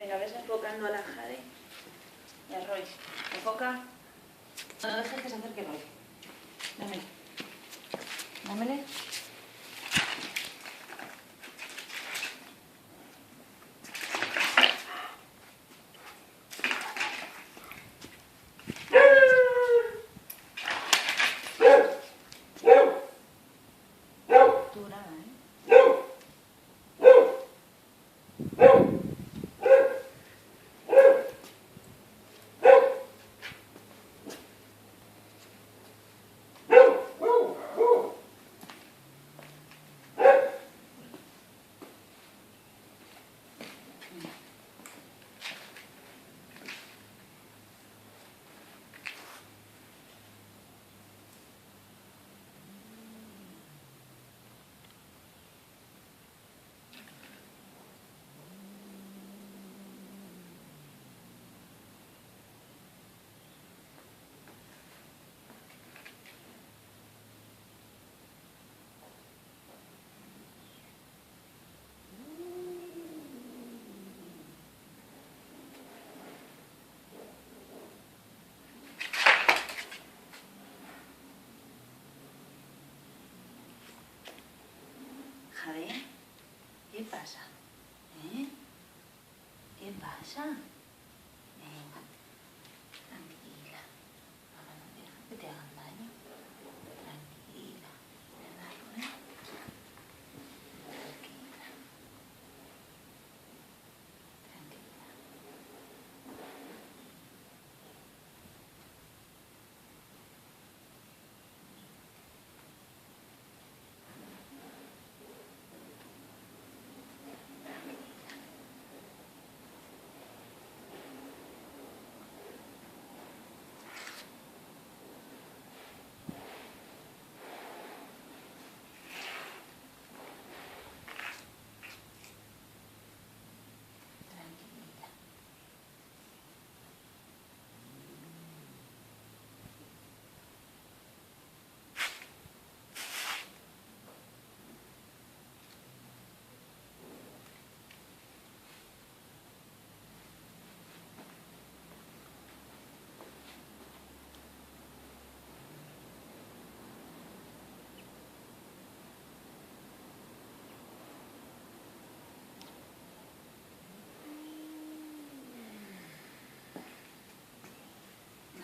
Venga, ves enfocando a la Jade y a Roy. Enfoca. No dejes que se acerque Roy. Dámele. Dámele. Tú nada, ¿eh? Jade, ¿qué pasa? ¿Eh? ¿Qué pasa? Venga, tranquila. Ahora no deja que te hagan daño. Tranquila. ¿Verdad, Roy? Tranquila. Tranquila. Tranquila.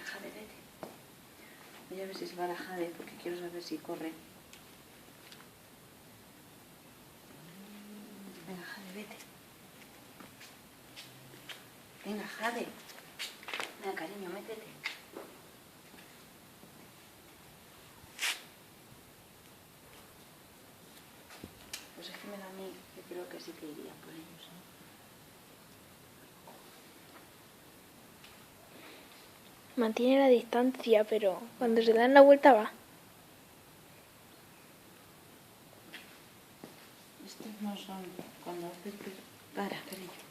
Jade, vete. Voy a ver si se va la Jade porque quiero saber si corre. Venga, Jade, vete. Venga, Jade. Venga, cariño, métete. Pues es que me da a mí, yo creo que sí que iría por ellos, ¿eh? Mantiene la distancia, pero cuando se dan la vuelta va. Estos no son cuando haces... Para, cariño.